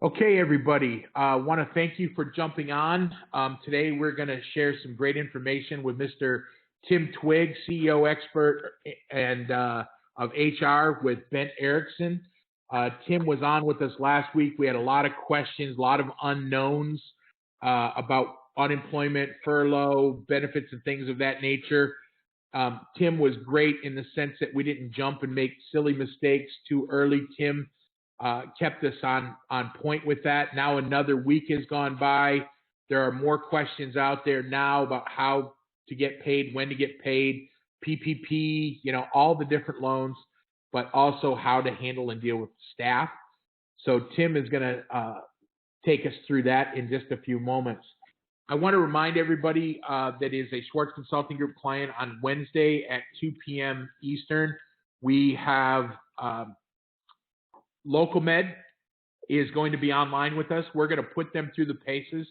Okay, everybody. I want to thank you for jumping on. Today, we're going to share some great information with Mr. Tim Twigg, CEO expert and of HR with Ericksen. Tim was on with us last week. We had a lot of questions, a lot of unknowns about unemployment, furlough, benefits, and things of that nature. Tim was great in the sense that we didn't jump and make silly mistakes too early. Tim kept us on point with that. Now another week has gone by. There are more questions out there now about how to get paid, when to get paid, PPP, all the different loans, but also how to handle and deal with staff. So Tim is going to take us through that in just a few moments. I want to remind everybody that is a Schwartz Consulting Group client on Wednesday at 2 p.m. Eastern. We have Local Med is going to be online with us. We're going to put them through the paces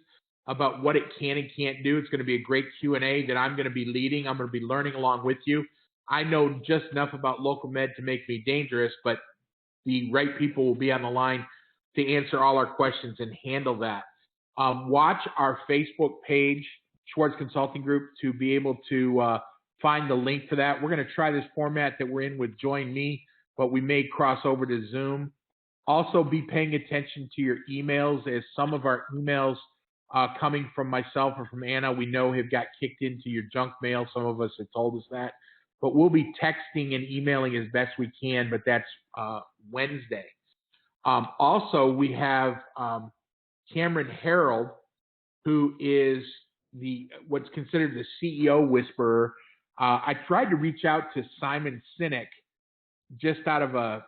about what it can and can't do. It's going to be a great Q&A that I'm going to be leading. I'm going to be learning along with you. I know just enough about Local Med to make me dangerous, but the right people will be on the line to answer all our questions and handle that. Watch our Facebook page, Schwartz Consulting Group, to be able to find the link for that. We're going to try this format that we're in with Join Me, but we may cross over to Zoom. Also, be paying attention to your emails, as some of our emails coming from myself or from Anna, we know have got kicked into your junk mail. Some of us have told us that. But we'll be texting and emailing as best we can, but that's Wednesday. Also, we have Cameron Harold, who is what's considered the CEO whisperer. I tried to reach out to Simon Sinek just out of a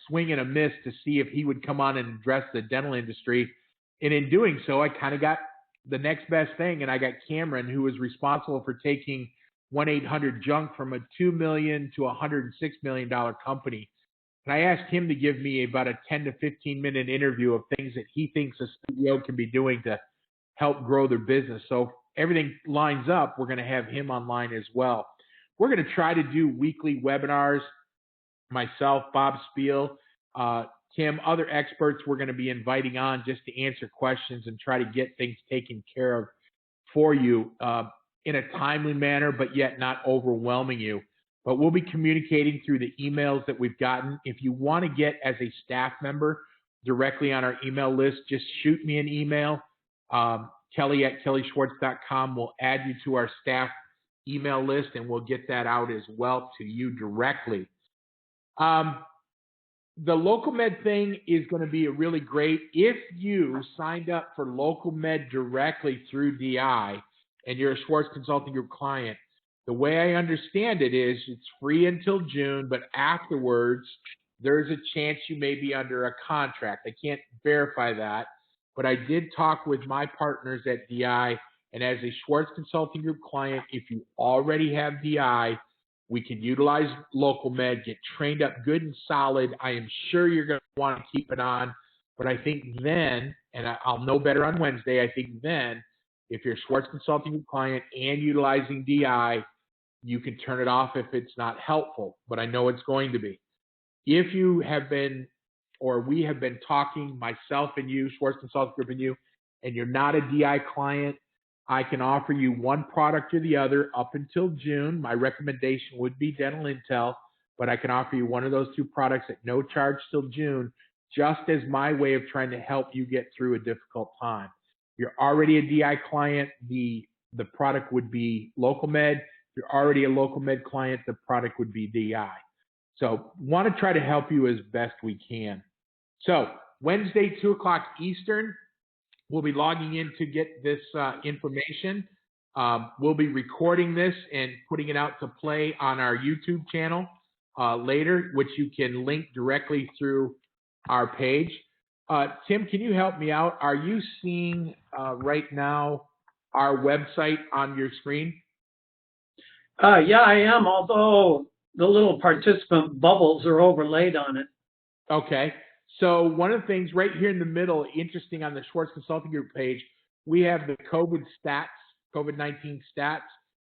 swing and a miss to see if he would come on and address the dental industry. And in doing so, I kind of got the next best thing, and I got Cameron, who was responsible for taking 1-800-JUNK from a $2 million to a $106 million company. And I asked him to give me about a 10 to 15-minute interview of things that he thinks a CEO can be doing to help grow their business. So if everything lines up, we're going to have him online as well. We're going to try to do weekly webinars. Myself, Bob Spiel, Tim, other experts we're going to be inviting on just to answer questions and try to get things taken care of for you in a timely manner, but yet not overwhelming you. But we'll be communicating through the emails that we've gotten. If you want to get as a staff member directly on our email list, just shoot me an email. Kelly@kellyschwartz.com will add you to our staff email list, and we'll get that out as well to you directly. The Local Med thing is going to be really great. If you signed up for Local Med directly through DI and you're a Schwartz Consulting Group client, the way I understand it is it's free until June, but afterwards there's a chance you may be under a contract. I can't verify that, but I did talk with my partners at DI, and as a Schwartz Consulting Group client, if you already have DI, we can utilize Local Med, get trained up good and solid. I am sure you're going to want to keep it on, but I think then, and I'll know better on Wednesday, I think then, if you're a Schwartz Consulting Group client and utilizing DI, you can turn it off if it's not helpful, but I know it's going to be. If you have been, or we have been talking, myself and you, Schwartz Consulting Group and you, and you're not a DI client, I can offer you one product or the other up until June. My recommendation would be Dental Intel, but I can offer you one of those two products at no charge till June, just as my way of trying to help you get through a difficult time. If you're already a DI client, the product would be Local Med. If you're already a Local Med client, the product would be DI. So want to try to help you as best we can. So Wednesday, 2 o'clock Eastern, we'll be logging in to get this information. We'll be recording this and putting it out to play on our YouTube channel later, which you can link directly through our page. Tim, can you help me out? Are you seeing right now our website on your screen? Yeah, I am, although the little participant bubbles are overlaid on it. Okay. So one of the things right here in the middle, interesting on the Schwartz Consulting Group page, we have the COVID-19 stats,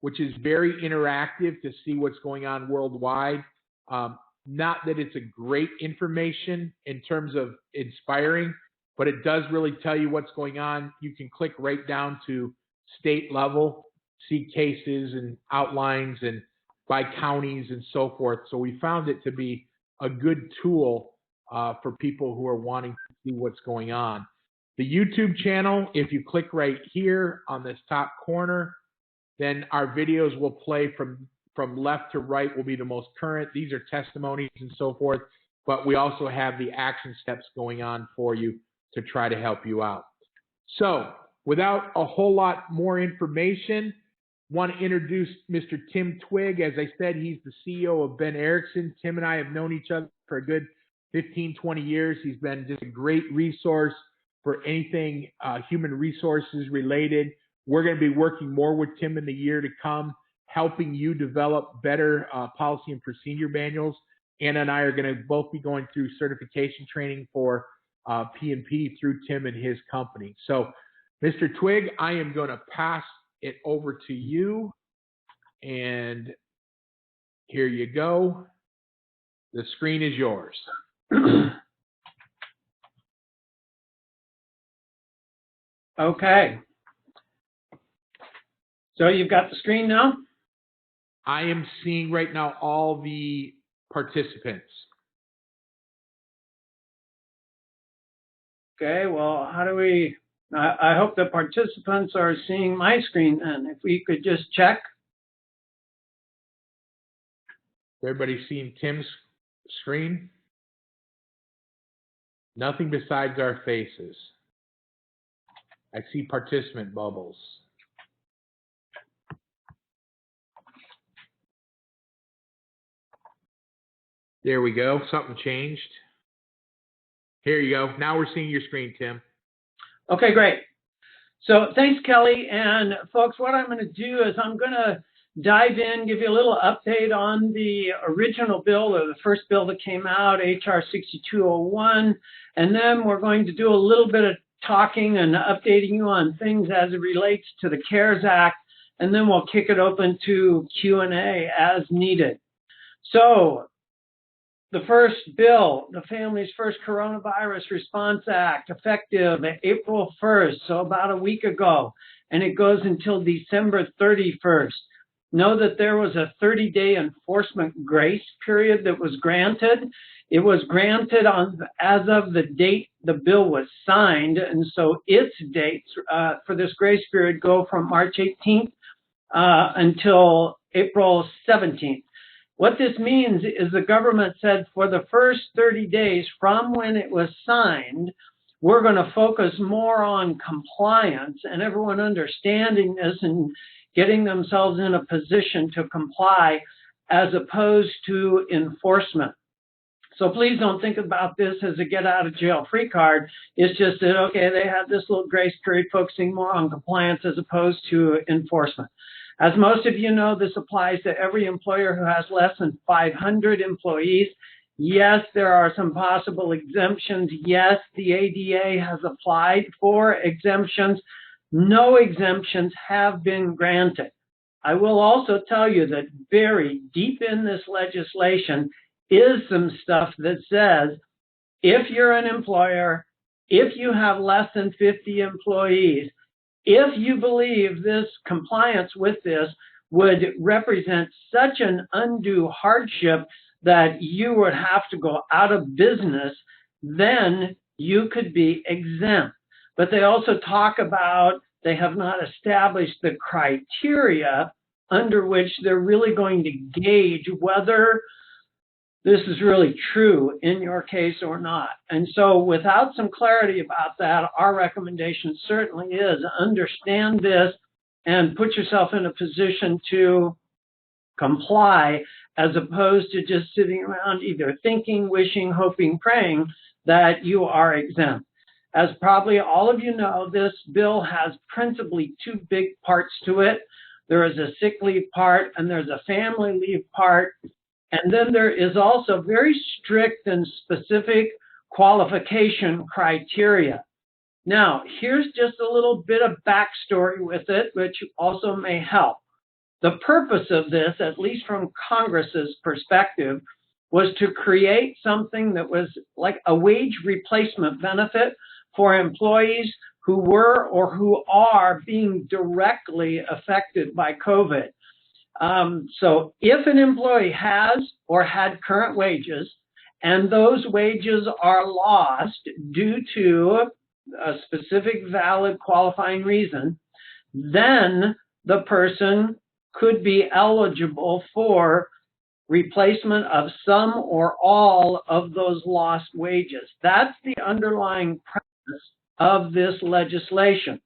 which is very interactive to see what's going on worldwide. Not that it's a great information in terms of inspiring, but it does really tell you what's going on. You can click right down to state level, see cases and outlines and by counties and so forth. So we found it to be a good tool for people who are wanting to see what's going on. The YouTube channel, if you click right here on this top corner, then our videos will play from left to right will be the most current. These are testimonies and so forth, but we also have the action steps going on for you to try to help you out. So without a whole lot more information, want to introduce Mr. Tim Twigg. As I said, he's the CEO of Ben Ericksen. Tim and I have known each other for a good 15, 20 years. He's been just a great resource for anything human resources related. We're going to be working more with Tim in the year to come, helping you develop better policy and procedure manuals. Anna and I are going to both be going through certification training for P&P through Tim and his company. So, Mr. Twigg, I am going to pass it over to you. And here you go. The screen is yours. Okay. So you've got the screen now? I am seeing right now all the participants. Okay, well, how do we, I hope the participants are seeing my screen then. If we could just check. Everybody seeing Tim's screen? Nothing besides our faces. I see participant bubbles. There we go. Something changed. Here you go. Now we're seeing your screen, Tim. Okay, great. So thanks, Kelly. And folks, what I'm going to do is I'm going to dive in, give you a little update on the original bill or the first bill that came out, HR 6201. And then we're going to do a little bit of talking and updating you on things as it relates to the CARES Act. And then we'll kick it open to Q&A as needed. So the first bill, the Family's First Coronavirus Response Act, effective April 1st, so about a week ago, and it goes until December 31st. Know that there was a 30-day enforcement grace period that was granted. It was granted as of the date the bill was signed, and so its dates for this grace period go from March 18th until April 17th. What this means is the government said for the first 30 days from when it was signed, we're going to focus more on compliance and everyone understanding this and getting themselves in a position to comply as opposed to enforcement. So please don't think about this as a get out of jail free card. It's just that, okay, they have this little grace period focusing more on compliance as opposed to enforcement. As most of you know, this applies to every employer who has less than 500 employees. Yes, there are some possible exemptions. Yes, the ADA has applied for exemptions. No exemptions have been granted. I will also tell you that buried deep in this legislation is some stuff that says if you're an employer, if you have less than 50 employees, if you believe this compliance with this would represent such an undue hardship that you would have to go out of business, then you could be exempt. But they also talk about they have not established the criteria under which they're really going to gauge whether this is really true in your case or not. And so without some clarity about that, our recommendation certainly is understand this and put yourself in a position to comply as opposed to just sitting around either thinking, wishing, hoping, praying that you are exempt. As probably all of you know, this bill has principally two big parts to it. There is a sick leave part and there's a family leave part. And then there is also very strict and specific qualification criteria. Now, here's just a little bit of backstory with it, which also may help. The purpose of this, at least from Congress's perspective, was to create something that was like a wage replacement benefit for employees who were or who are being directly affected by COVID. So if an employee has or had current wages and those wages are lost due to a specific valid qualifying reason, then the person could be eligible for replacement of some or all of those lost wages. That's the underlying premise of this legislation.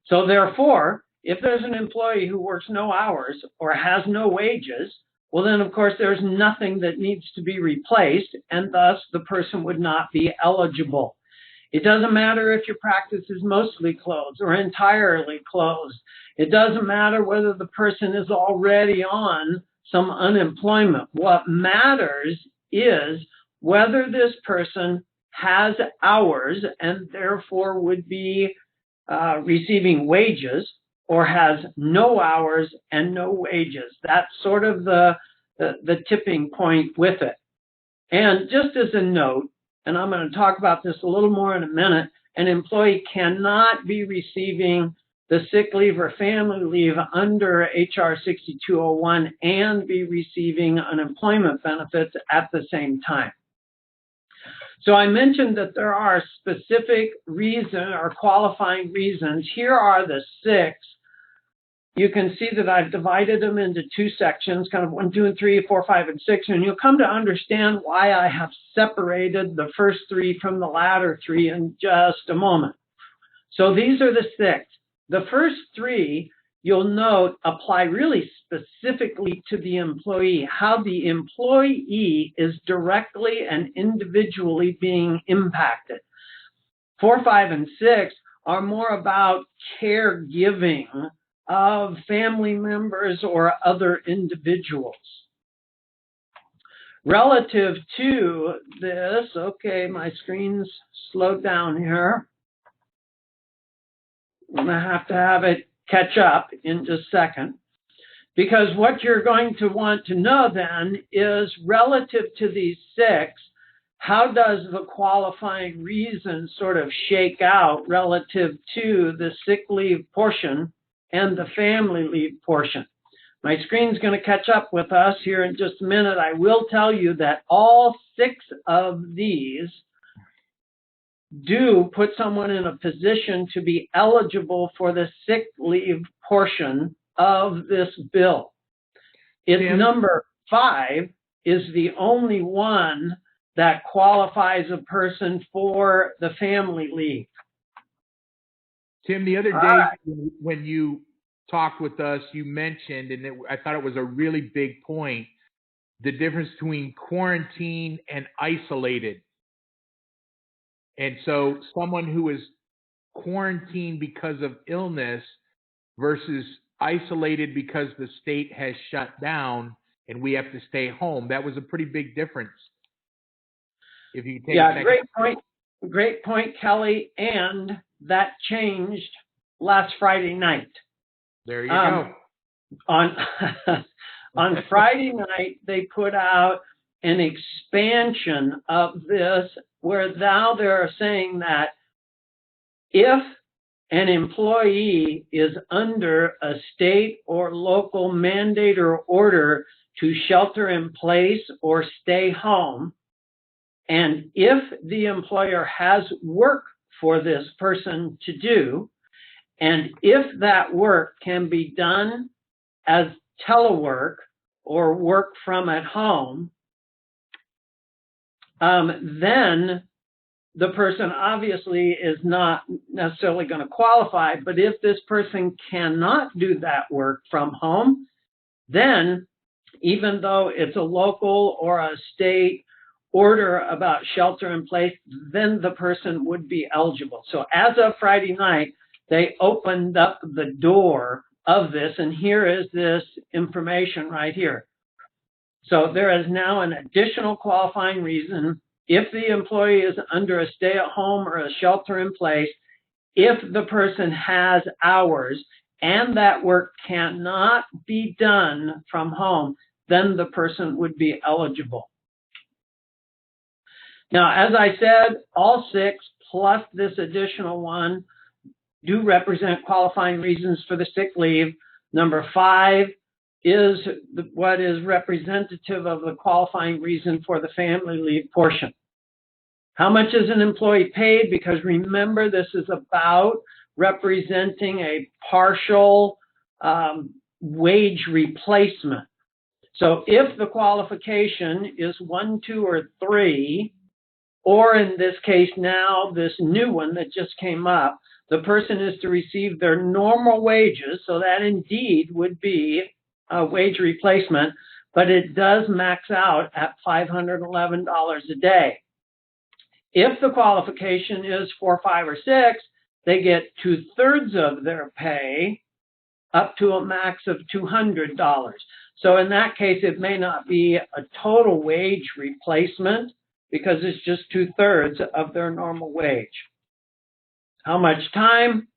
So therefore, if there's an employee who works no hours or has no wages, well then of course there's nothing that needs to be replaced, and thus the person would not be eligible. It doesn't matter if your practice is mostly closed or entirely closed. It doesn't matter whether the person is already on some unemployment. What matters is whether this person has hours and therefore would be receiving wages, or has no hours and no wages. That's sort of the tipping point with it. And just as a note, and I'm going to talk about this a little more in a minute, an employee cannot be receiving the sick leave or family leave under HR 6201 and be receiving unemployment benefits at the same time. So I mentioned that there are specific reason or qualifying reasons. Here are the 6. You can see that I've divided them into 2 sections, kind of 1, 2, and 3, 4, 5, and 6, and you'll come to understand why I have separated the first 3 from the latter 3 in just a moment. So these are the 6. The first 3, you'll note, apply really specifically to the employee, how the employee is directly and individually being impacted. 4, 5, and 6 are more about caregiving of family members or other individuals. Relative to this, okay, my screen's slowed down here. I'm going to have it catch up in just a second, because what you're going to want to know then is, relative to these 6, how does the qualifying reason sort of shake out relative to the sick leave portion and the family leave portion? My screen's going to catch up with us here in just a minute. I will tell you that all 6 of these do put someone in a position to be eligible for the sick leave portion of this bill. It's number 5 is the only one that qualifies a person for the family leave. Tim, the other day when you talked with us, you mentioned, and I thought it was a really big point, the difference between quarantine and isolated. And so someone who is quarantined because of illness versus isolated because the state has shut down and we have to stay home, that was a pretty big difference. If you take great point, Kelly. And that changed last Friday night. There you go. On Friday night, they put out an expansion of this, where now they're saying that if an employee is under a state or local mandate or order to shelter in place or stay home, and if the employer has work for this person to do, and if that work can be done as telework or work from at home, then the person obviously is not necessarily going to qualify. But if this person cannot do that work from home, then even though it's a local or a state order about shelter in place, then the person would be eligible. So as of Friday night, they opened up the door of this, and here is this information right here. So there is now an additional qualifying reason if the employee is under a stay-at-home or a shelter-in-place, if the person has hours and that work cannot be done from home, then the person would be eligible. Now, as I said, all 6 plus this additional one do represent qualifying reasons for the sick leave. Number 5 is what is representative of the qualifying reason for the family leave portion. How much is an employee paid? Because remember, this is about representing a partial wage replacement. So if the qualification is 1, 2, or 3, or in this case now, this new one that just came up, the person is to receive their normal wages, so that indeed would be a wage replacement, but it does max out at $511 a day. If the qualification is 4, 5, or 6, they get 2/3 of their pay up to a max of $200. So in that case, it may not be a total wage replacement because it's just 2/3 of their normal wage. How much time?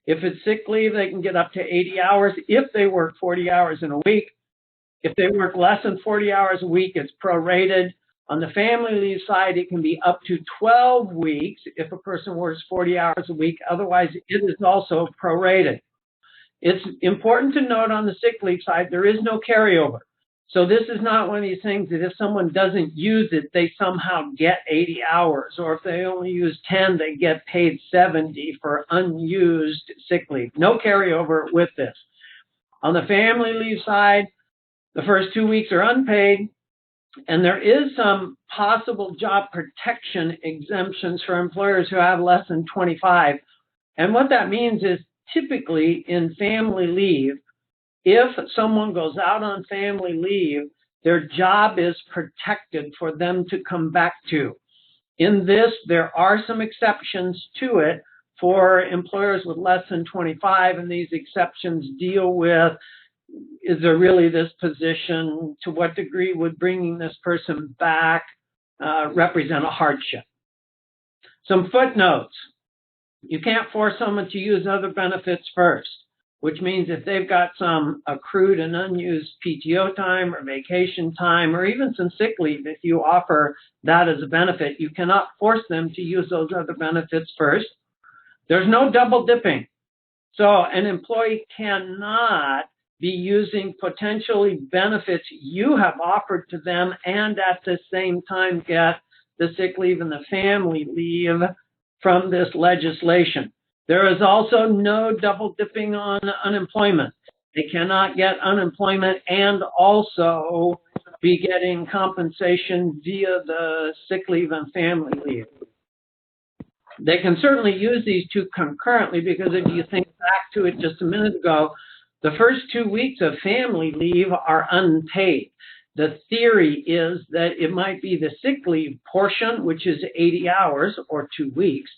If it's sick leave, they can get up to 80 hours if they work 40 hours in a week. If they work less than 40 hours a week, it's prorated. On the family leave side, it can be up to 12 weeks if a person works 40 hours a week. Otherwise, it is also prorated. It's important to note on the sick leave side, there is no carryover. So this is not one of these things that if someone doesn't use it, they somehow get 80 hours. Or if they only use 10, they get paid 70 for unused sick leave. No carryover with this. On the family leave side, the first 2 weeks are unpaid. And there is some possible job protection exemptions for employers who have less than 25. And what that means is typically in family leave, if someone goes out on family leave, their job is protected for them to come back to. In this, there are some exceptions to it for employers with less than 25, and these exceptions deal with, is there really this position? To what degree would bringing this person back represent a hardship? Some footnotes. You can't force someone to use other benefits first, which means if they've got some accrued and unused PTO time or vacation time or even some sick leave, if you offer that as a benefit, you cannot force them to use those other benefits first. There's no double dipping. So an employee cannot be using potentially benefits you have offered to them and at the same time get the sick leave and the family leave from this legislation. There is also no double dipping on unemployment. They cannot get unemployment and also be getting compensation via the sick leave and family leave. They can certainly use these two concurrently because if you think back to it just a minute ago, the first 2 weeks of family leave are unpaid. The theory is that it might be the sick leave portion, which is 80 hours or 2 weeks.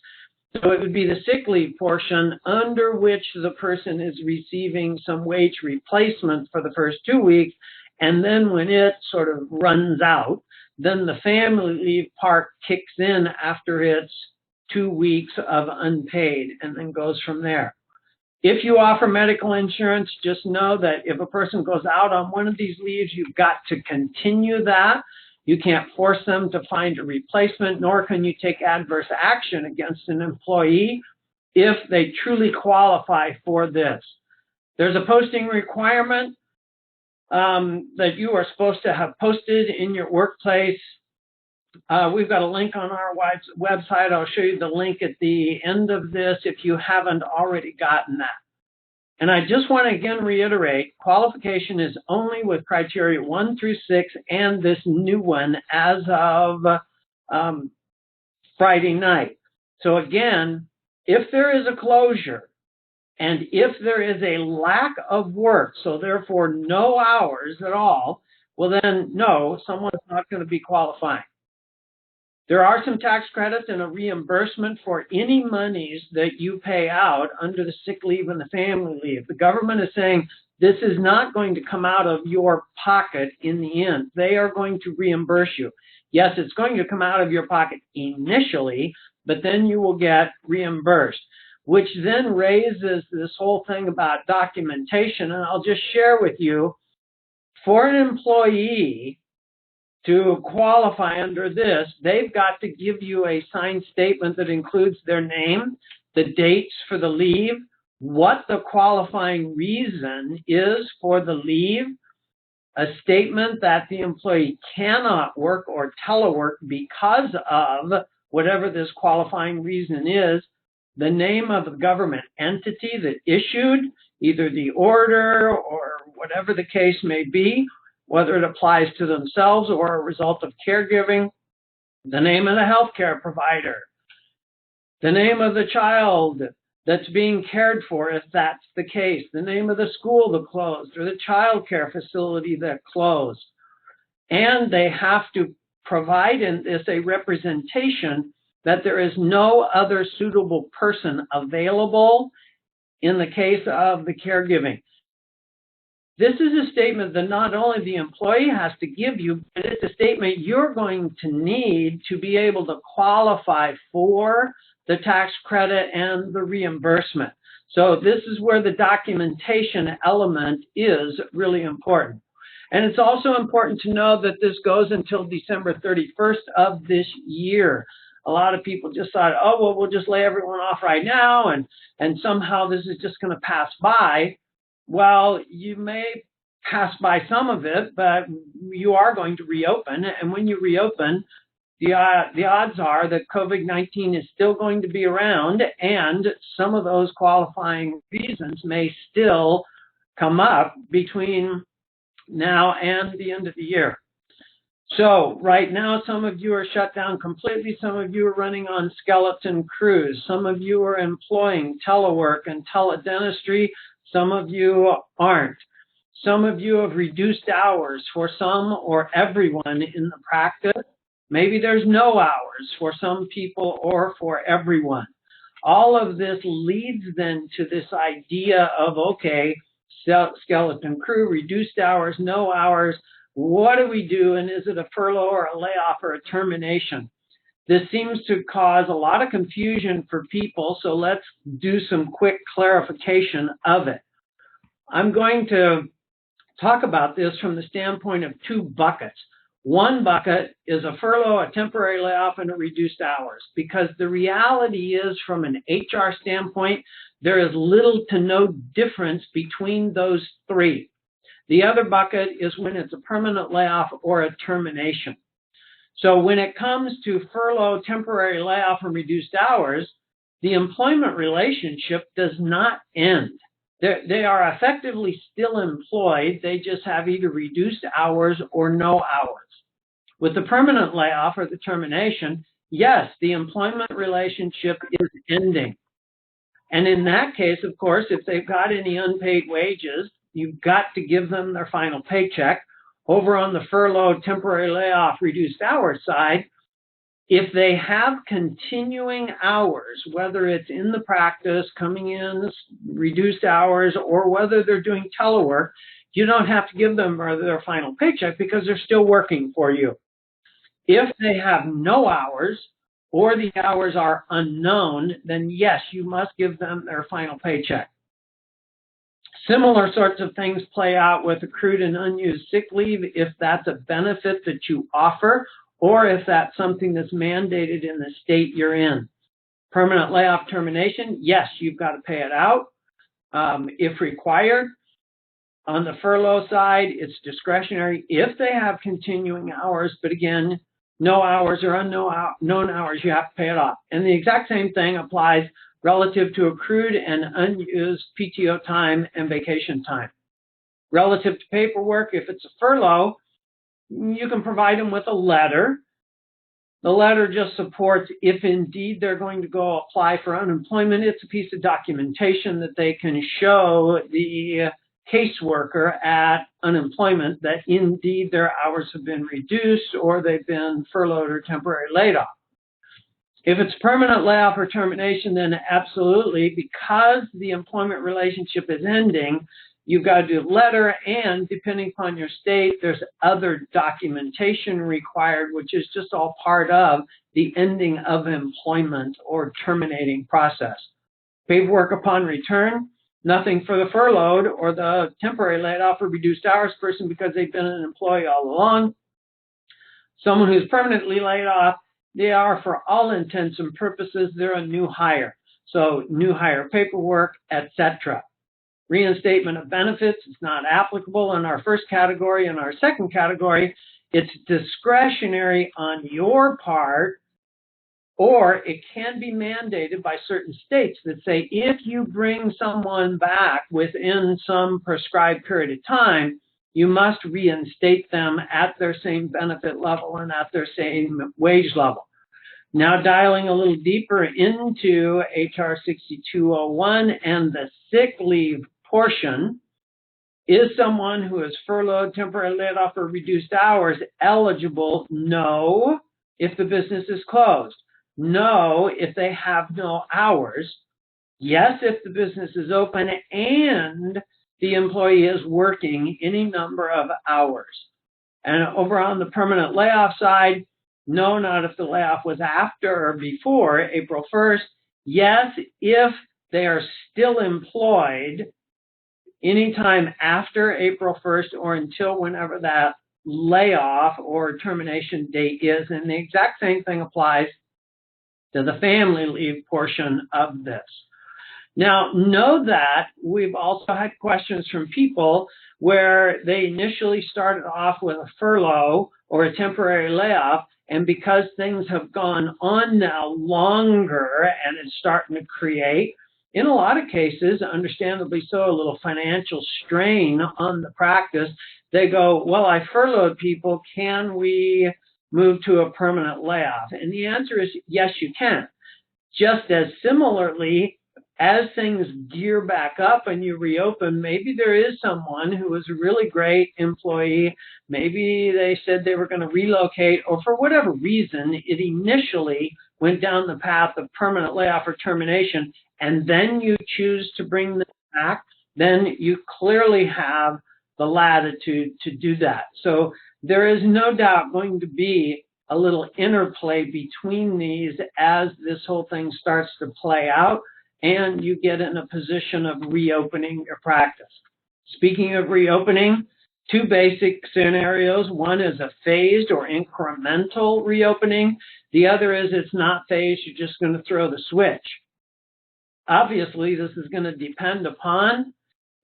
So it would be the sick leave portion under which the person is receiving some wage replacement for the first 2 weeks. And then when it sort of runs out, then the family leave part kicks in after its 2 weeks of unpaid and then goes from there. If you offer medical insurance, just know that if a person goes out on one of these leaves, you've got to continue that. You can't force them to find a replacement, nor can you take adverse action against an employee if they truly qualify for this. There's a posting requirement that you are supposed to have posted in your workplace. We've got a link on our website. I'll show you the link at the end of this if you haven't already gotten that. And I just want to again reiterate, qualification is only with criteria 1 through 6 and this new one as of Friday night. So again, if there is a closure and if there is a lack of work, so therefore no hours at all, well then no, someone's not going to be qualifying. There are some tax credits and a reimbursement for any monies that you pay out under the sick leave and the family leave. The government is saying this is not going to come out of your pocket in the end. They are going to reimburse you. Yes, it's going to come out of your pocket initially, but then you will get reimbursed, which then raises this whole thing about documentation. And I'll just share with you, for an employee, to qualify under this, they've got to give you a signed statement that includes their name, the dates for the leave, what the qualifying reason is for the leave, a statement that the employee cannot work or telework because of whatever this qualifying reason is, the name of the government entity that issued either the order or whatever the case may be, whether it applies to themselves or a result of caregiving, the name of the healthcare provider, the name of the child that's being cared for if that's the case, the name of the school that closed or the child care facility that closed. And they have to provide in this a representation that there is no other suitable person available in the case of the caregiving. This is a statement that not only the employee has to give you, but it's a statement you're going to need to be able to qualify for the tax credit and the reimbursement. So this is where the documentation element is really important. And it's also important to know that this goes until December 31st of this year. A lot of people just thought, oh, well, we'll just lay everyone off right now, and somehow this is just going to pass by. Well, you may pass by some of it, but you are going to reopen. And when you reopen, the odds are that COVID-19 is still going to be around, and some of those qualifying reasons may still come up between now and the end of the year. So right now, some of you are shut down completely. Some of you are running on skeleton crews. Some of you are employing telework and teledentistry. Some of you aren't. Some of you have reduced hours for some or everyone in the practice. Maybe there's no hours for some people or for everyone. All of this leads then to this idea of, okay, skeleton crew, reduced hours, no hours. What do we do? And is it a furlough or a layoff or a termination? This seems to cause a lot of confusion for people, so let's do some quick clarification of it. I'm going to talk about this from the standpoint of two buckets. One bucket is a furlough, a temporary layoff, and a reduced hours, because the reality is, from an HR standpoint, there is little to no difference between those three. The other bucket is when it's a permanent layoff or a termination. So when it comes to furlough, temporary layoff, and reduced hours, the employment relationship does not end. They are effectively still employed. They just have either reduced hours or no hours. With the permanent layoff or the termination, yes, the employment relationship is ending. And in that case, of course, if they've got any unpaid wages, you've got to give them their final paycheck. Over on the furlough, temporary layoff, reduced hours side, if they have continuing hours, whether it's in the practice, coming in, reduced hours, or whether they're doing telework, you don't have to give them their final paycheck because they're still working for you. If they have no hours or the hours are unknown, then yes, you must give them their final paycheck. Similar sorts of things play out with accrued and unused sick leave if that's a benefit that you offer, or if that's something that's mandated in the state you're in. Permanent layoff termination, yes, you've got to pay it out if required. On the furlough side, it's discretionary if they have continuing hours, but again, no hours or unknown hours, you have to pay it off. And the exact same thing applies relative to accrued and unused PTO time and vacation time. Relative to paperwork, if it's a furlough, you can provide them with a letter. The letter just supports if indeed they're going to go apply for unemployment. It's a piece of documentation that they can show the caseworker at unemployment that indeed their hours have been reduced or they've been furloughed or temporarily laid off. If it's permanent layoff or termination, then absolutely, because the employment relationship is ending, you've got to do a letter, and depending upon your state, there's other documentation required, which is just all part of the ending of employment or terminating process. Paperwork upon return, nothing for the furloughed or the temporary laid off or reduced hours person because they've been an employee all along. Someone who's permanently laid off, they are, for all intents and purposes, they're a new hire. So new hire paperwork, etc. Reinstatement of benefits is not applicable in our first category. In our second category, it's discretionary on your part, or it can be mandated by certain states that say if you bring someone back within some prescribed period of time, you must reinstate them at their same benefit level and at their same wage level. Now dialing a little deeper into HR 6201 and the sick leave portion, is someone who is furloughed, temporarily laid off, or reduced hours eligible? No, if the business is closed. No, if they have no hours. Yes, if the business is open and the employee is working any number of hours. And over on the permanent layoff side, no, not if the layoff was after or before April 1st. Yes, if they are still employed anytime after April 1st or until whenever that layoff or termination date is. And the exact same thing applies to the family leave portion of this. Now, know that we've also had questions from people where they initially started off with a furlough or a temporary layoff, and because things have gone on now longer and it's starting to create, in a lot of cases, understandably so, a little financial strain on the practice, they go, well, I furloughed people, can we move to a permanent layoff? And the answer is yes, you can. Just as similarly, as things gear back up and you reopen, maybe there is someone who was a really great employee. Maybe they said they were going to relocate, or for whatever reason, it initially went down the path of permanent layoff or termination, and then you choose to bring them back, then you clearly have the latitude to do that. So there is no doubt going to be a little interplay between these as this whole thing starts to play out and you get in a position of reopening your practice. Speaking of reopening, two basic scenarios. One is a phased or incremental reopening. The other is it's not phased, you're just going to throw the switch. Obviously, this is going to depend upon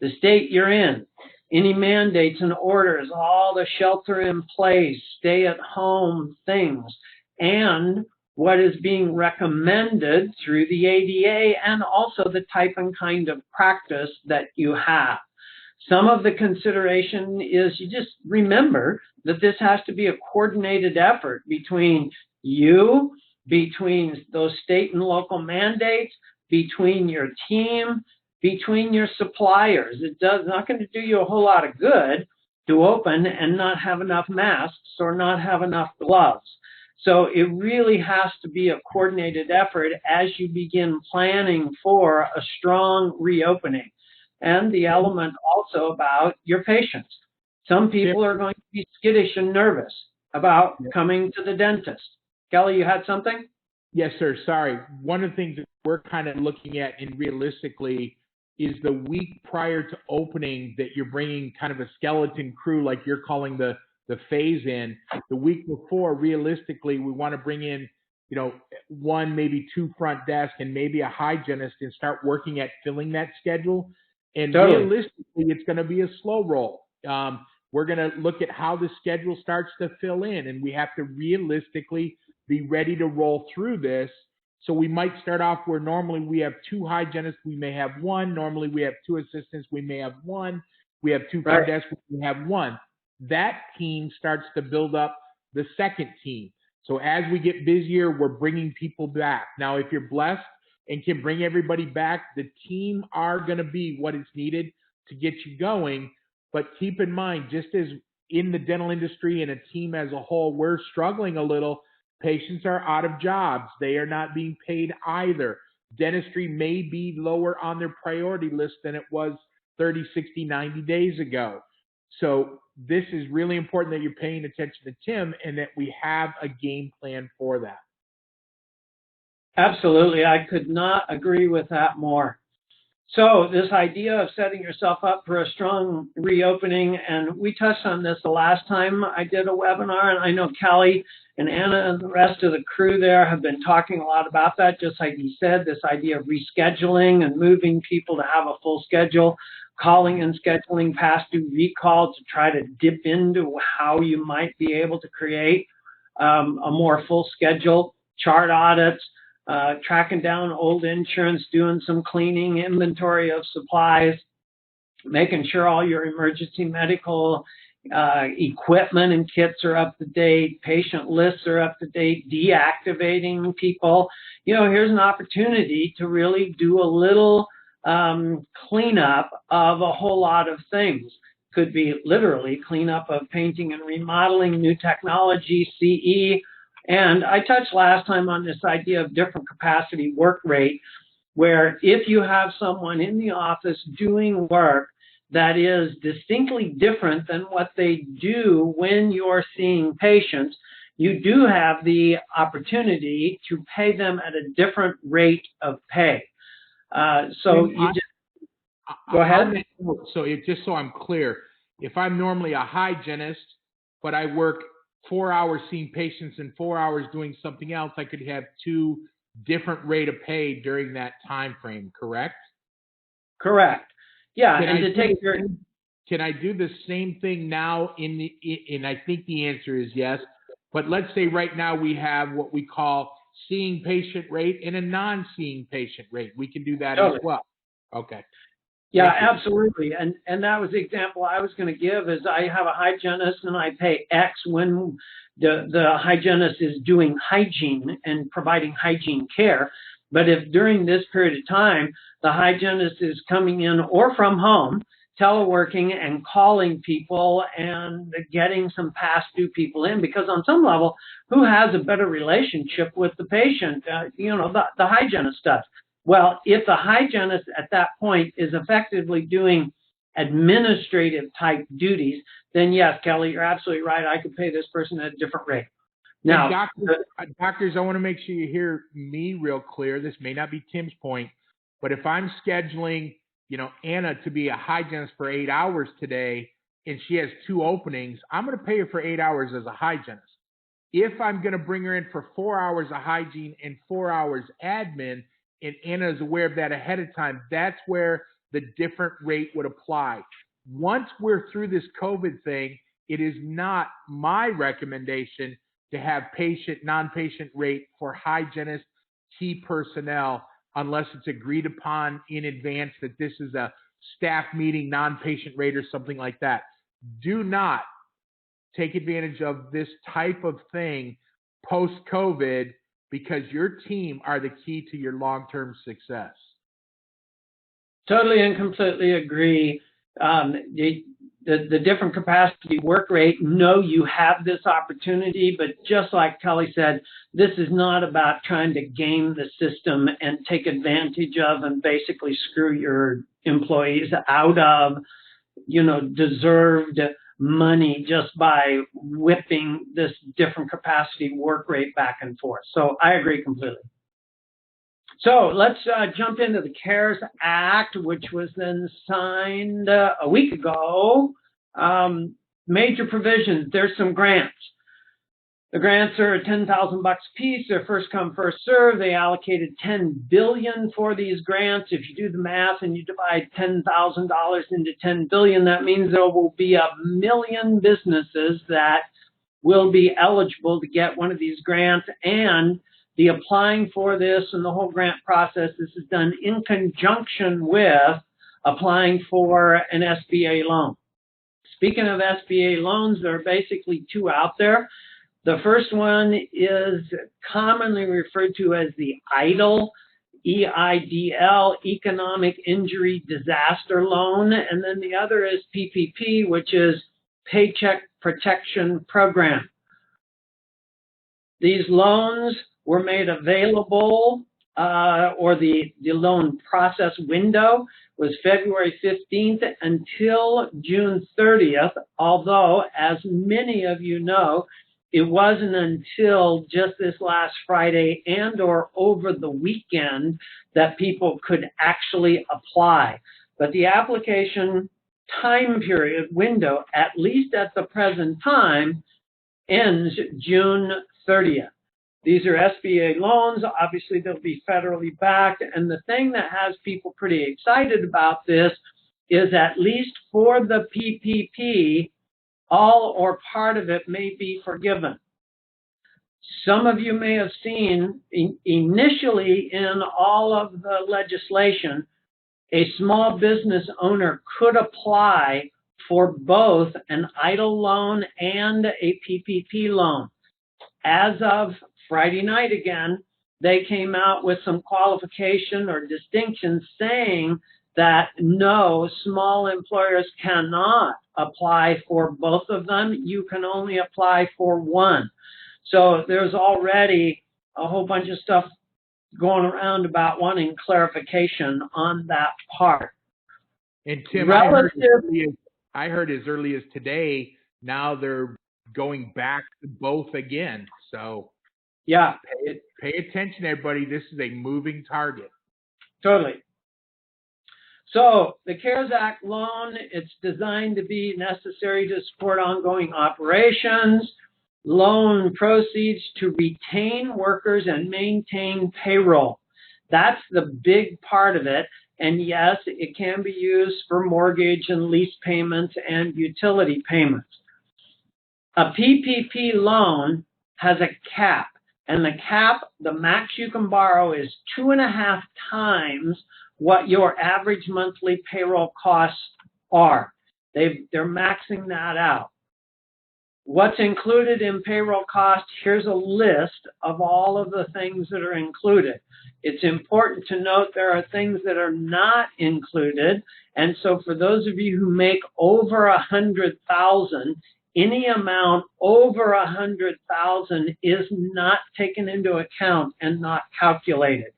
the state you're in. Any mandates and orders, all the shelter in place, stay at home things, and what is being recommended through the ADA, and also the type and kind of practice that you have. Some of the consideration is you just remember that this has to be a coordinated effort between you, between those state and local mandates, between your team, between your suppliers. It's not going to do you a whole lot of good to open and not have enough masks or not have enough gloves. So it really has to be a coordinated effort as you begin planning for a strong reopening. And the element also about your patients. Some people are going to be skittish and nervous about coming to the dentist. Kelly, you had something? Yes, sir. Sorry. One of the things that we're kind of looking at, and realistically, is the week prior to opening that you're bringing kind of a skeleton crew, like you're calling the phase in. The week before, realistically, we want to bring in, one, maybe two front desk and maybe a hygienist and start working at filling that schedule. And realistically, it's going to be a slow roll. We're going to look at how the schedule starts to fill in, and we have to realistically be ready to roll through this. So we might start off where normally we have two hygienists, we may have one. Normally we have two assistants, we may have one. We have two front desks, we have one. That team starts to build up the second team. So as we get busier, we're bringing people back. Now, if you're blessed and can bring everybody back, the team are going to be what is needed to get you going. But keep in mind, just as in the dental industry and a team as a whole, we're struggling a little. Patients are out of jobs. They are not being paid either. Dentistry may be lower on their priority list than it was 30, 60, 90 days ago. So this is really important that you're paying attention to Tim and that we have a game plan for that. Absolutely. I could not agree with that more. So this idea of setting yourself up for a strong reopening, and we touched on this the last time I did a webinar, and I know Kelly and Anna and the rest of the crew there have been talking a lot about that, just like you said, this idea of rescheduling and moving people to have a full schedule, calling and scheduling past due recall to try to dip into how you might be able to create a more full schedule, chart audits, tracking down old insurance, doing some cleaning, inventory of supplies, making sure all your emergency medical equipment and kits are up to date, patient lists are up to date, deactivating people. Here's an opportunity to really do a little cleanup of a whole lot of things. Could be literally cleanup of painting and remodeling, new technology, CE. And I touched last time on this idea of different capacity work rate, where if you have someone in the office doing work that is distinctly different than what they do when you're seeing patients, you do have the opportunity to pay them at a different rate of pay. So you just go ahead. So just so I'm clear, if I'm normally a hygienist, but I work 4 hours seeing patients and 4 hours doing something else, I could have two different rate of pay during that time frame, correct? Correct. Yeah, can I do the same thing now and I think the answer is yes, but let's say right now we have what we call seeing patient rate and a non-seeing patient rate. We can do that as well. Okay. Yeah, absolutely. And that was the example I was going to give is I have a hygienist and I pay X when the hygienist is doing hygiene and providing hygiene care. But if during this period of time, the hygienist is coming in or from home, teleworking and calling people and getting some past due people in, because on some level, who has a better relationship with the patient? The hygienist does. Well, if the hygienist at that point is effectively doing administrative type duties, then yes, Kelly, you're absolutely right. I could pay this person at a different rate. Now, doctors, I want to make sure you hear me real clear. This may not be Tim's point, but if I'm scheduling, Anna to be a hygienist for 8 hours today, and she has 2 openings, I'm going to pay her for 8 hours as a hygienist. If I'm going to bring her in for 4 hours of hygiene and 4 hours admin, and Anna is aware of that ahead of time, that's where the different rate would apply. Once we're through this COVID thing, it is not my recommendation to have patient, non-patient rate for hygienists, key personnel, unless it's agreed upon in advance that this is a staff meeting, non-patient rate or something like that. Do not take advantage of this type of thing post-COVID, because your team are the key to your long-term success. Totally and completely agree. The different capacity work rate, no, you have this opportunity, but just like Kelly said, this is not about trying to game the system and take advantage of and basically screw your employees out of, deserved money just by whipping this different capacity work rate back and forth. So I agree completely. So let's jump into the CARES Act, which was then signed a week ago. Major provisions. There's some grants. The grants are $10,000 a piece. They're first come, first serve. They allocated $10 billion for these grants. If you do the math and you divide $10,000 into $10 billion, that means there will be 1 million businesses that will be eligible to get one of these grants. And the applying for this and the whole grant process, this is done in conjunction with applying for an SBA loan. Speaking of SBA loans, there are basically 2 out there. The first one is commonly referred to as the EIDL, EIDL, Economic Injury Disaster Loan, and then the other is PPP, which is Paycheck Protection Program. These loans were made available, or the loan process window was February 15th until June 30th, although, as many of you know, It wasn't until just this last Friday and or over the weekend that people could actually apply. But the application time period window, at least at the present time, ends June 30th. These are SBA loans. Obviously, they'll be federally backed. And the thing that has people pretty excited about this is, at least for the PPP, all or part of it may be forgiven. Some of you may have seen initially in all of the legislation, a small business owner could apply for both an EIDL loan and a PPP loan. As of Friday night again, they came out with some qualification or distinction saying that no, small employers cannot apply for both of them. You can only apply for one. So there's already a whole bunch of stuff going around about wanting clarification on that part. And Tim, I heard as early as today, now they're going back to both again. So yeah, pay attention, everybody. This is a moving target. Totally. So the CARES Act loan, it's designed to be necessary to support ongoing operations, loan proceeds to retain workers and maintain payroll. That's the big part of it. And yes, it can be used for mortgage and lease payments and utility payments. A PPP loan has a cap, and the cap, the max you can borrow, is 2.5 times what your average monthly payroll costs are. They're maxing that out. What's included in payroll costs? Here's a list of all of the things that are included. It's important to note there are things that are not included. And so for those of you who make over 100,000, any amount over 100,000 is not taken into account and not calculated.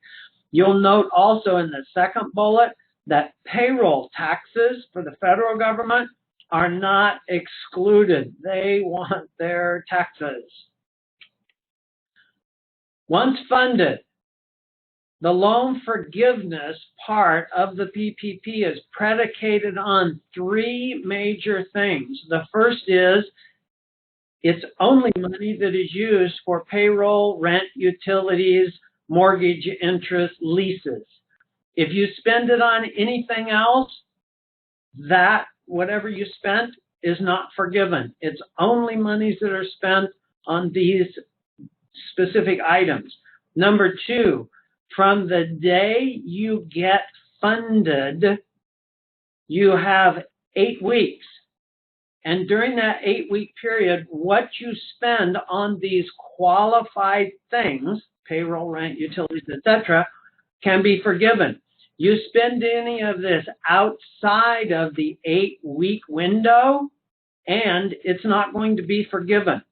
You'll note also in the second bullet that payroll taxes for the federal government are not excluded. They want their taxes. Once funded, the loan forgiveness part of the PPP is predicated on 3 major things. The first is it's only money that is used for payroll, rent, utilities, mortgage, interest, leases. If you spend it on anything else, that whatever you spent is not forgiven. It's only monies that are spent on these specific items. Number 2, from the day you get funded, you have 8 weeks. And during that 8-week period, what you spend on these qualified things, payroll, rent, utilities, etc., can be forgiven. You spend any of this outside of the 8-week window, and it's not going to be forgiven.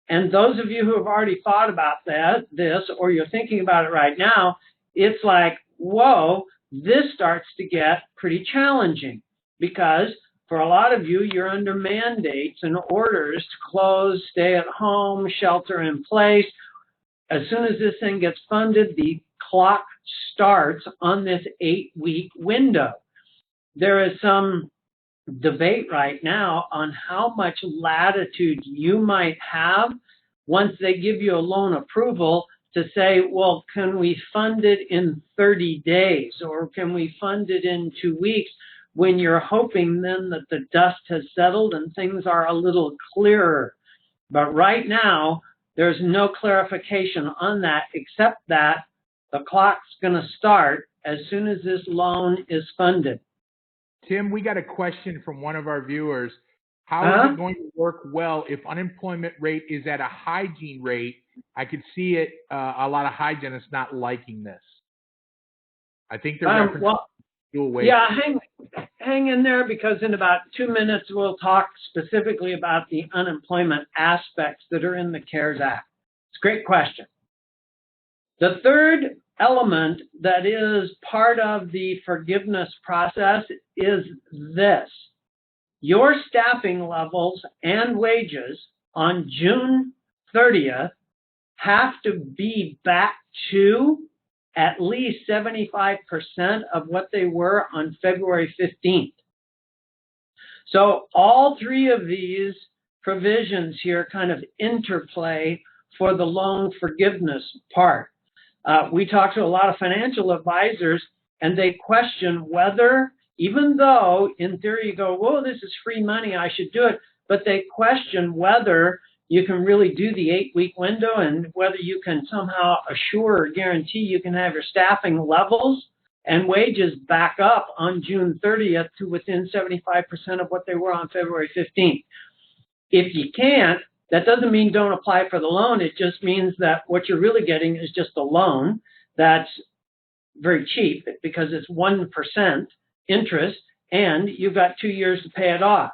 And those of you who have already thought about this, or you're thinking about it right now, it's like, whoa, this starts to get pretty challenging, because for a lot of you, you're under mandates and orders to close, stay at home, shelter in place. As soon as this thing gets funded, the clock starts on this 8-week window. There is some debate right now on how much latitude you might have once they give you a loan approval to say, well, can we fund it in 30 days or can we fund it in 2 weeks, when you're hoping then that the dust has settled and things are a little clearer. But right now, there's no clarification on that, except that the clock's going to start as soon as this loan is funded. Tim, we got a question from one of our viewers. How is it going to work well if unemployment rate is at a hygiene rate? I could see it, a lot of hygienists not liking this. I think they're referencing dual wage. Yeah, hang in there, because in about 2 minutes we'll talk specifically about the unemployment aspects that are in the CARES Act. It's a great question. The third element that is part of the forgiveness process is this. Your staffing levels and wages on June 30th have to be back to at least 75% of what they were on February 15th. So all three of these provisions here kind of interplay for the loan forgiveness part. We talk to a lot of financial advisors, and they question whether, even though in theory you go, whoa, this is free money, I should do it, but they question whether you can really do the 8-week window and whether you can somehow assure or guarantee you can have your staffing levels and wages back up on June 30th to within 75% of what they were on February 15th. If you can't, that doesn't mean don't apply for the loan. It just means that what you're really getting is just a loan that's very cheap because it's 1% interest and you've got 2 years to pay it off.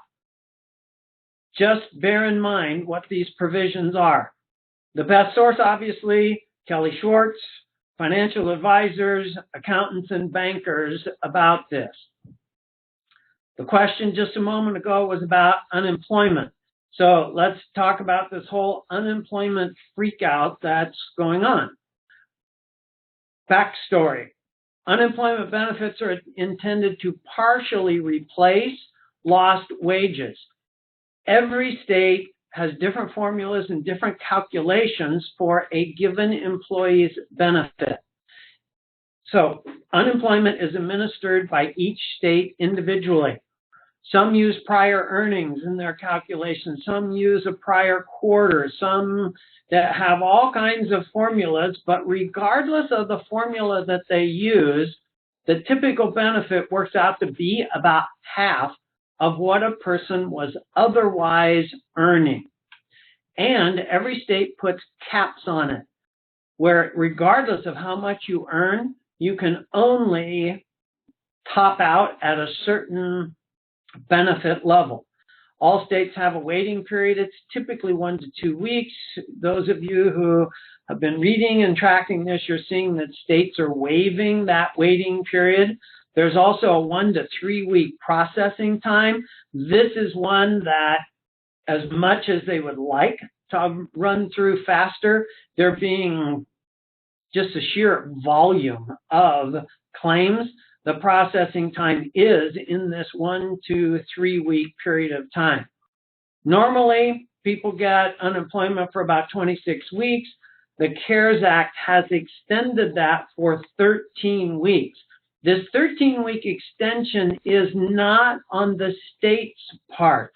Just bear in mind what these provisions are. The best source, obviously, Kelly Schwartz, financial advisors, accountants, and bankers about this. The question just a moment ago was about unemployment. So let's talk about this whole unemployment freakout that's going on. Backstory. Unemployment benefits are intended to partially replace lost wages. Every state has different formulas and different calculations for a given employee's benefit. So unemployment is administered by each state individually. Some use prior earnings in their calculations. Some use a prior quarter. Some that have all kinds of formulas, but regardless of the formula that they use, the typical benefit works out to be about half of what a person was otherwise earning. And every state puts caps on it, where regardless of how much you earn, you can only top out at a certain benefit level. All states have a waiting period. It's typically 1 to 2 weeks. Those of you who have been reading and tracking this, you're seeing that states are waiving that waiting period. There's also a 1 to 3 week processing time. This is one that, as much as they would like to run through faster, they're being just a sheer volume of claims. The processing time is in this 1 to 3 week period of time. Normally, people get unemployment for about 26 weeks. The CARES Act has extended that for 13 weeks. This 13-week extension is not on the state's part.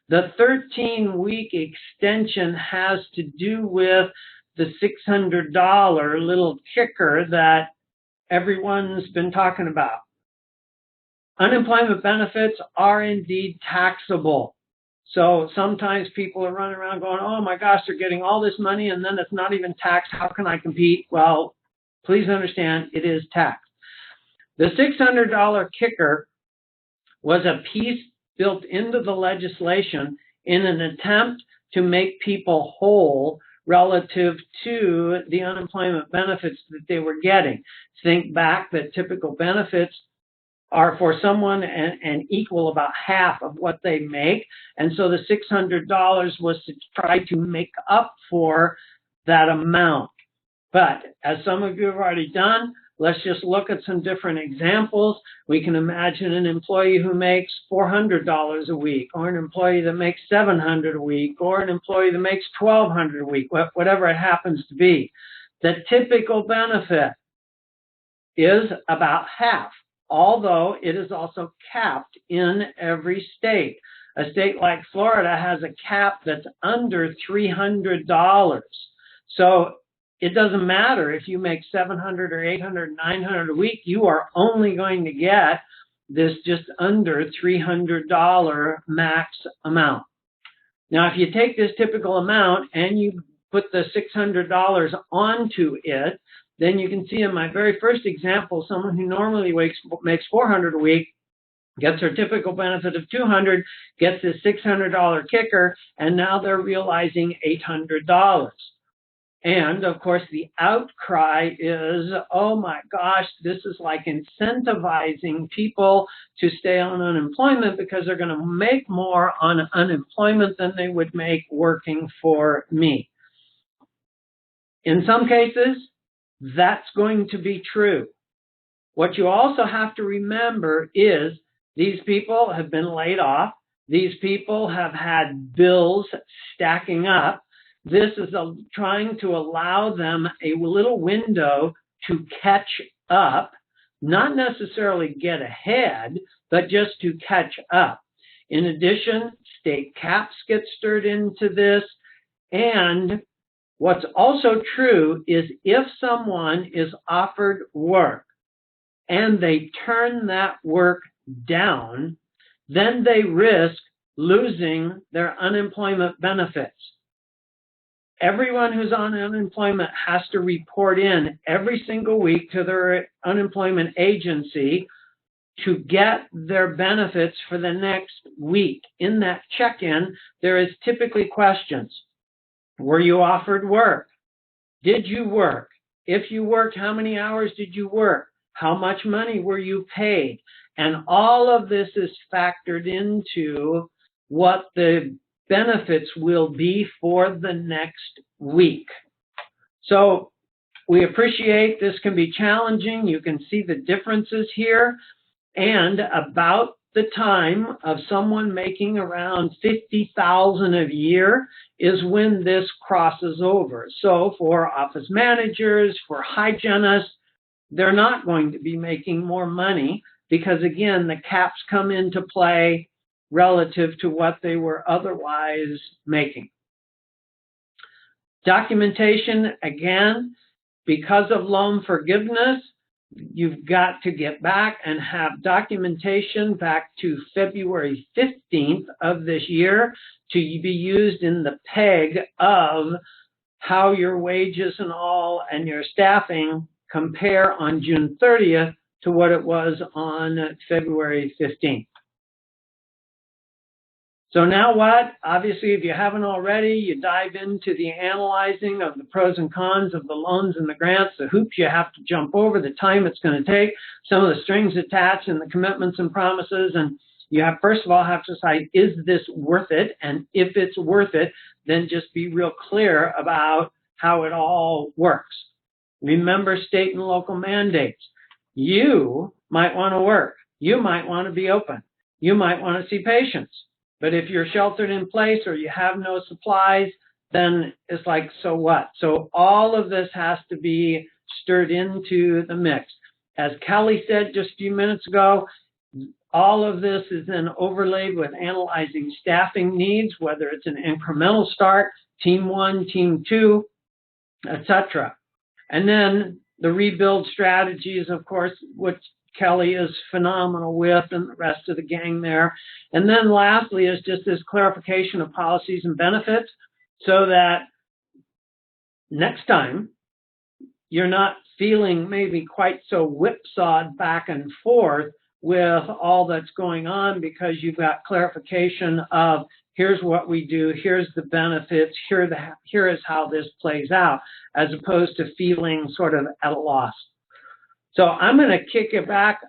The 13-week extension has to do with the $600 little kicker that everyone's been talking about. Unemployment benefits are indeed taxable. So sometimes people are running around going, oh my gosh, they're getting all this money and then it's not even taxed. How can I compete? Well, please understand it is taxed. The $600 kicker was a piece built into the legislation in an attempt to make people whole relative to the unemployment benefits that they were getting. Think back that typical benefits are for someone and equal about half of what they make. And so the $600 was to try to make up for that amount. But as some of you have already done, let's just look at some different examples. We can imagine an employee who makes $400 a week, or an employee that makes $700 a week, or an employee that makes $1,200 a week, whatever it happens to be. The typical benefit is about half, although it is also capped in every state. A state like Florida has a cap that's under $300. So it doesn't matter if you make $700 or $800, $900 a week, you are only going to get this just under $300 max amount. Now, if you take this typical amount and you put the $600 onto it, then you can see in my very first example, someone who normally makes $400 a week gets their typical benefit of $200, gets this $600 kicker, and now they're realizing $800. And of course, the outcry is, oh my gosh, this is like incentivizing people to stay on unemployment because they're going to make more on unemployment than they would make working for me. In some cases, that's going to be true. What you also have to remember is these people have been laid off. These people have had bills stacking up. This is trying to allow them a little window to catch up, not necessarily get ahead, but just to catch up. In addition, state caps get stirred into this. And what's also true is if someone is offered work and they turn that work down, then they risk losing their unemployment benefits. Everyone who's on unemployment has to report in every single week to their unemployment agency to get their benefits for the next week. In that check-in, there is typically questions. Were you offered work? Did you work? If you worked, how many hours did you work? How much money were you paid? And all of this is factored into what the benefits will be for the next week. So we appreciate this can be challenging. You can see the differences here. And about the time of someone making around $50,000 a year is when this crosses over. So for office managers, for hygienists, they're not going to be making more money because, again, the caps come into play relative to what they were otherwise making. Documentation, again, because of loan forgiveness, you've got to get back and have documentation back to February 15th of this year to be used in the peg of how your wages and all and your staffing compare on June 30th to what it was on February 15th. So now what? Obviously, if you haven't already, you dive into the analyzing of the pros and cons of the loans and the grants, the hoops you have to jump over, the time it's going to take, some of the strings attached and the commitments and promises. And you have, first of all, have to decide, is this worth it? And if it's worth it, then just be real clear about how it all works. Remember state and local mandates. You might want to work. You might want to be open. You might want to see patients. But if you're sheltered in place or you have no supplies, then it's like, so what? So all of this has to be stirred into the mix. As Kelly said just a few minutes ago, all of this is then overlaid with analyzing staffing needs, whether it's an incremental start, team 1, team 2, etc. And then the rebuild strategies, of course, which Kelly is phenomenal with and the rest of the gang there. And then lastly is just this clarification of policies and benefits so that next time you're not feeling maybe quite so whipsawed back and forth with all that's going on because you've got clarification of here's what we do, here's the benefits, here is how this plays out, as opposed to feeling sort of at a loss. So I'm going to kick it back.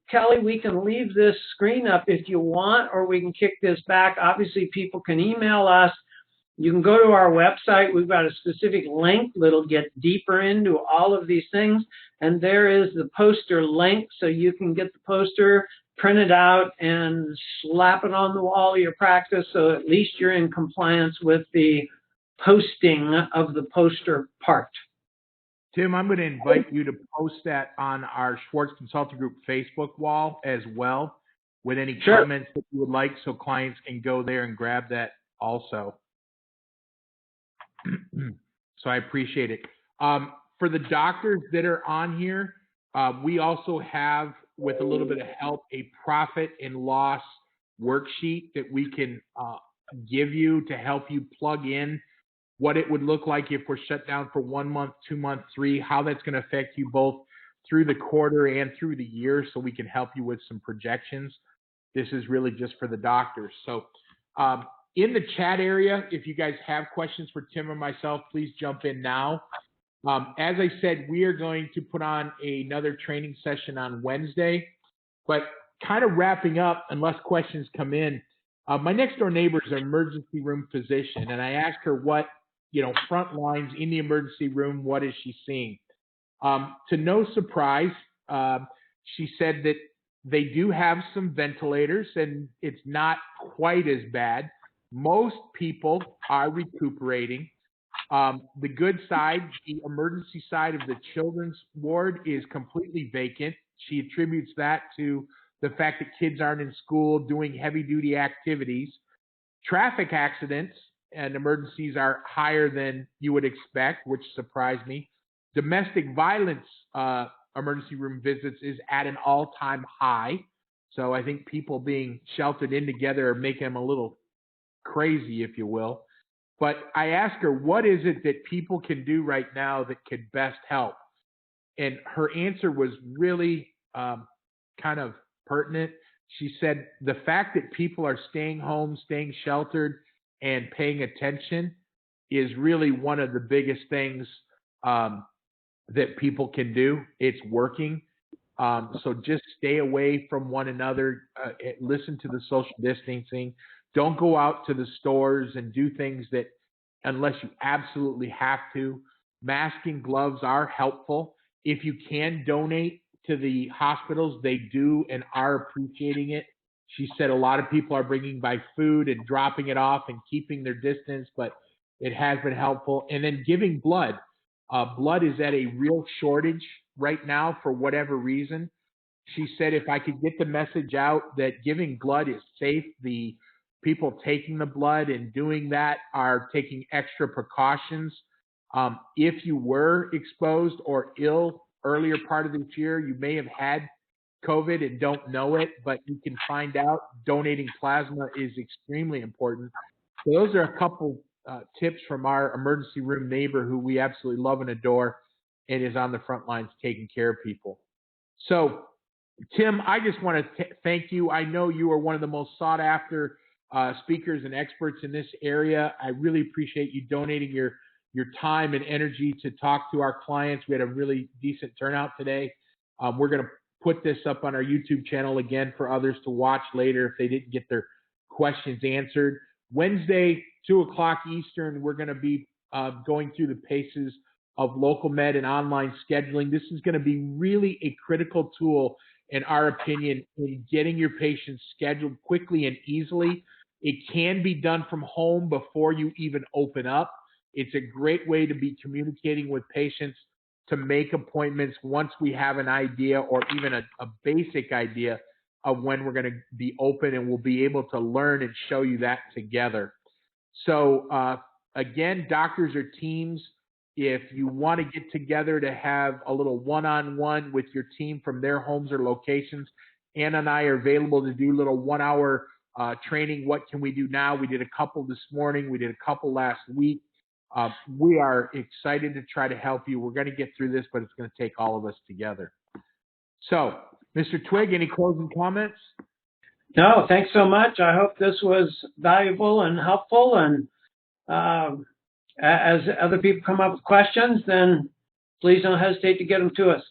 Kelly, we can leave this screen up if you want, or we can kick this back. Obviously, people can email us. You can go to our website. We've got a specific link that'll get deeper into all of these things. And there is the poster link, so you can get the poster, print it out, and slap it on the wall of your practice, so at least you're in compliance with the posting of the poster part. Tim, I'm going to invite you to post that on our Schwartz Consulting Group Facebook wall as well, with any comments that you would like, so clients can go there and grab that also. So I appreciate it. For the doctors that are on here, we also have, with a little bit of help, a profit and loss worksheet that we can give you to help you plug in what it would look like if we're shut down for 1 month, 2 months, 3, how that's going to affect you both through the quarter and through the year, so we can help you with some projections. This is really just for the doctors. So in the chat area, if you guys have questions for Tim or myself, please jump in now. As I said, we are going to put on another training session on Wednesday, but kind of wrapping up, unless questions come in, my next door neighbor is an emergency room physician, and I asked her what front lines in the emergency room. What is she seeing? To no surprise, she said that they do have some ventilators and it's not quite as bad. Most people are recuperating. The good side, the emergency side of the children's ward is completely vacant. She attributes that to the fact that kids aren't in school doing heavy duty activities. Traffic accidents and emergencies are higher than you would expect, which surprised me. Domestic violence emergency room visits is at an all-time high. So I think people being sheltered in together are making them a little crazy, if you will. But I asked her, what is it that people can do right now that could best help? And her answer was really kind of pertinent. She said the fact that people are staying home, staying sheltered, and paying attention is really one of the biggest things that people can do. It's working. So just stay away from one another. Listen to the social distancing. Don't go out to the stores and do things that unless you absolutely have to. Masking gloves are helpful. If you can donate to the hospitals, they do and are appreciating it. She said a lot of people are bringing by food and dropping it off and keeping their distance, but it has been helpful. And then giving blood. Blood is at a real shortage right now for whatever reason. She said if I could get the message out that giving blood is safe, the people taking the blood and doing that are taking extra precautions. If you were exposed or ill earlier part of this year, you may have had COVID and don't know it, but you can find out. Donating plasma is extremely important. So those are a couple tips from our emergency room neighbor who we absolutely love and adore and is on the front lines taking care of people. So, Tim, I just want to thank you. I know you are one of the most sought after speakers and experts in this area. I really appreciate you donating your time and energy to talk to our clients. We had a really decent turnout today. We're going to put this up on our YouTube channel again for others to watch later if they didn't get their questions answered. Wednesday, 2 o'clock Eastern, we're going to be going through the paces of local med and online scheduling. This is going to be really a critical tool, in our opinion, in getting your patients scheduled quickly and easily. It can be done from home before you even open up. It's a great way to be communicating with patients to make appointments once we have an idea or even a basic idea of when we're going to be open, and we'll be able to learn and show you that together. So again, doctors or teams, if you want to get together to have a little one-on-one with your team from their homes or locations, Anna and I are available to do little 1-hour training. What can we do now? We did a couple this morning. We did a couple last week. We are excited to try to help you. We're going to get through this, but it's going to take all of us together. So, Mr. Twigg, any closing comments? No, thanks so much. I hope this was valuable and helpful. And as other people come up with questions, then please don't hesitate to get them to us.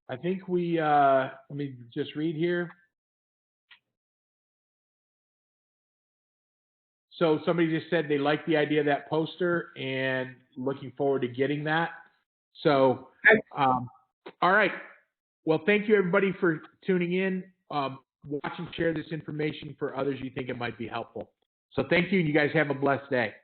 I think we, let me just read here. So somebody just said they like the idea of that poster and looking forward to getting that. So, all right. Well, thank you everybody for tuning in. Watch and share this information for others you think it might be helpful. So thank you, and you guys have a blessed day.